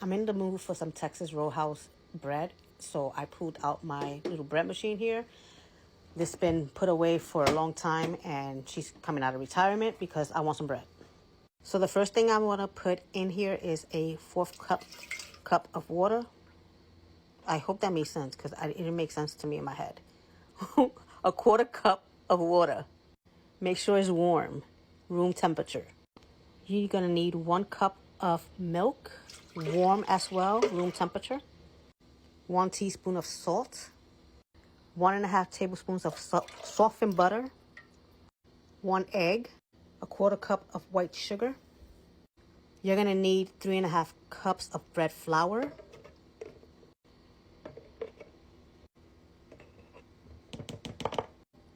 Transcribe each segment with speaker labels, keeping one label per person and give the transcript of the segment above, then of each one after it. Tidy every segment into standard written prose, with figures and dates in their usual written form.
Speaker 1: I'm in the mood for some Texas Roadhouse bread, so I pulled out my little bread machine here. This has been put away for a long time, and she's coming out of retirement because I want some bread. So the first thing I want to put in here is a 4th cup of water. I hope that makes sense because it didn't make sense to me in my head. A 1/4 cup of water. Make sure it's warm, room temperature. You're going to need 1 cup of milk, warm as well, room temperature. 1 teaspoon of salt. 1.5 tablespoons of softened butter. 1 egg. A 1/4 cup of white sugar. You're going to need 3.5 cups of bread flour.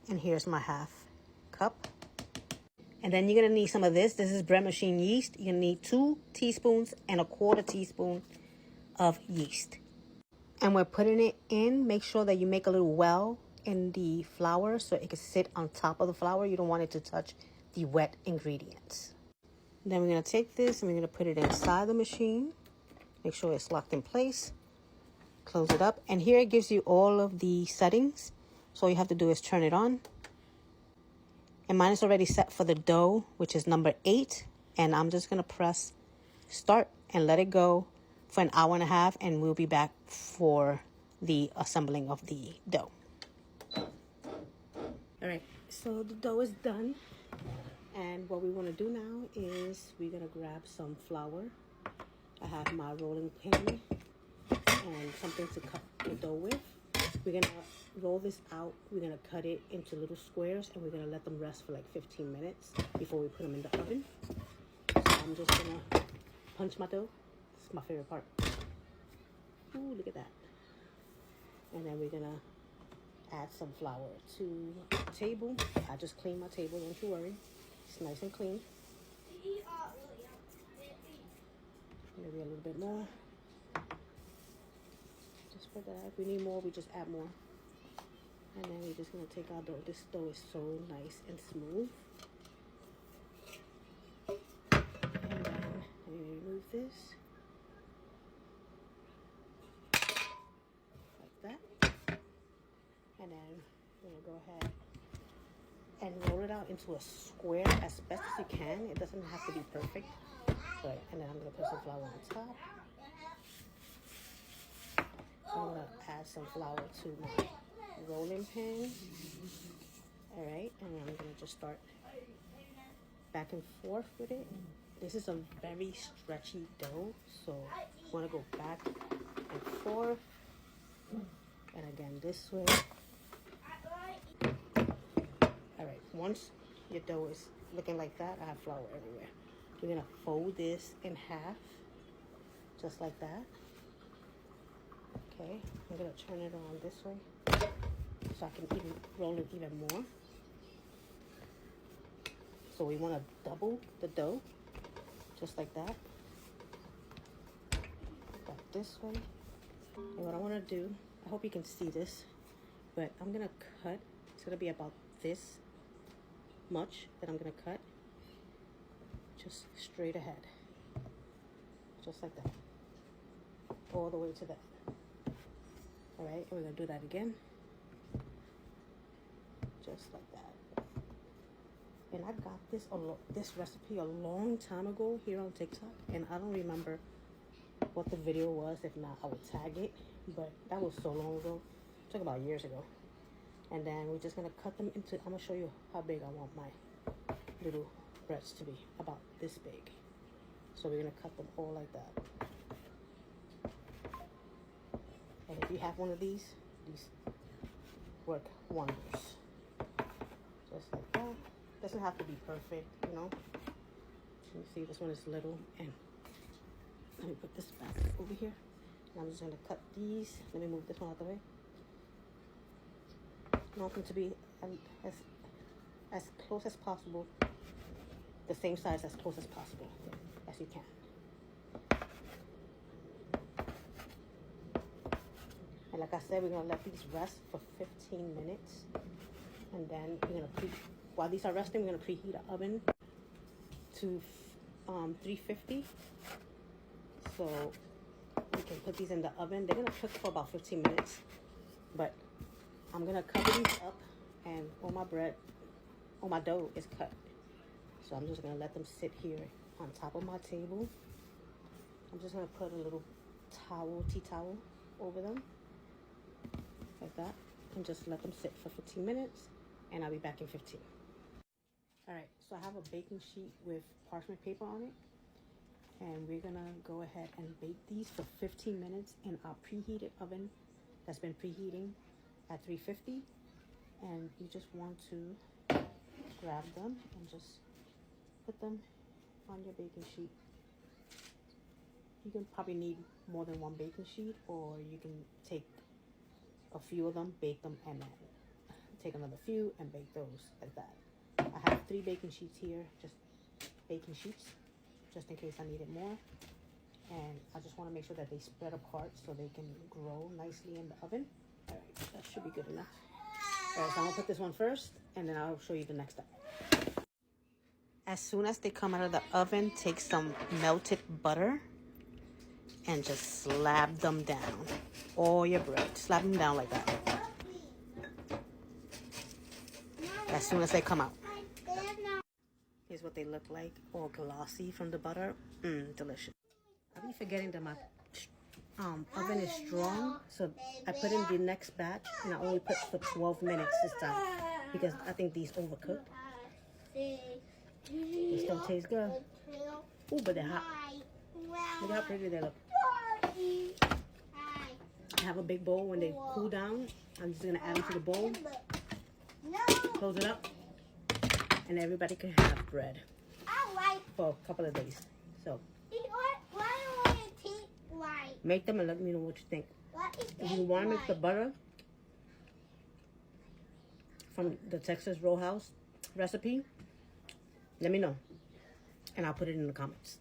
Speaker 1: And here's my 1/2 cup. And then you're going to need some of this. This is bread machine yeast. You're going to need 2 teaspoons and a 1/4 teaspoon of yeast. And we're putting it in. Make sure that you make a little well in the flour so it can sit on top of the flour. You don't want it to touch the wet ingredients. Then we're going to take this and we're going to put it inside the machine. Make sure it's locked in place. Close it up. And here it gives you all of the settings. So all you have to do is turn it on. And mine is already set for the dough, which is number 8. And I'm just going to press start and let it go for an hour and a half. And we'll be back for the assembling of the dough. All right, so the dough is done. And what we want to do now is we're going to grab some flour. I have my rolling pin and something to cut the dough with. We're going to roll this out. We're going to cut it into little squares and we're going to let them rest for like 15 minutes before we put them in the oven. So I'm just going to punch my dough. This is my favorite part. Ooh, look at that. And then we're going to add some flour to the table. I just cleaned my table, don't you worry. It's nice and clean. Maybe a little bit more. Just for that. If we need more, we just add more. And then we're just going to take our dough. This dough is so nice and smooth. And then we remove this. Like that. And then we're going to go ahead and roll it out into a square as best as you can. It doesn't have to be perfect. But, and then I'm going to put some flour on top. I'm going to add some flour to my rolling pin. Alright, and then I'm going to just start back and forth with it. This is a very stretchy dough, so you want to go back and forth. And again, this way. Alright, once your dough is looking like that, I have flour everywhere. We're going to fold this in half, just like that. Okay, I'm going to turn it around this way so I can even roll it even more. So we want to double the dough, just like that. Back this way. And what I want to do, I hope you can see this, but I'm going to cut. It's going to be about this much that I'm going to cut. Just straight ahead. Just like that. All the way to that. Alright, we're going to do that again. Just like that. And I got this recipe a long time ago here on TikTok. And I don't remember what the video was. If not, I would tag it. But that was so long ago. It took about years ago. And then we're just going to cut them into... I'm going to show you how big I want my little breads to be. About this big. So we're going to cut them all like that. And if you have one of these work wonders. Just like that. Doesn't have to be perfect, you know. You see, this one is little. And let me put this back over here. And I'm just going to cut these. Let me move this one out of the way. I want them to be as close as possible. The same size as close as possible as you can. And like I said, we're going to let these rest for 15 minutes. And then we're going to while these are resting, we're going to preheat the oven to 350. So we can put these in the oven. They're gonna cook for about 15 minutes, but I'm gonna cover these up, and all my dough is cut. So I'm just gonna let them sit here on top of my table. I'm just gonna put a little tea towel over them, like that, and just let them sit for 15 minutes, and I'll be back in 15. All right, so I have a baking sheet with parchment paper on it, and we're gonna go ahead and bake these for 15 minutes in our preheated oven that's been preheating at 350. And you just want to grab them and just put them on your baking sheet. You can probably need more than one baking sheet, or you can take a few of them, bake them, and then take another few and bake those like that. I have 3 baking sheets here, just baking sheets, just in case I needed more. And I just want to make sure that they spread apart so they can grow nicely in the oven. All right, that should be good enough. All right, so I'm gonna put this one first, and then I'll show you the next step. As soon as they come out of the oven, take some melted butter and just slap them down. All your bread, slap them down like that. As soon as they come out. Here's what they look like, all glossy from the butter. Delicious. I be forgetting that my oven is strong, so I put in the next batch, and I only put for 12 minutes this time because I think these overcooked. They still taste good. Ooh, but they're hot. Look how pretty they look. I have a big bowl. When they cool down, I'm just gonna add them to the bowl. Close it up, and everybody can have bread for a couple of days. So make them and let me know what you think. If you want to make the butter from the Texas Roadhouse recipe, let me know, and I'll put it in the comments.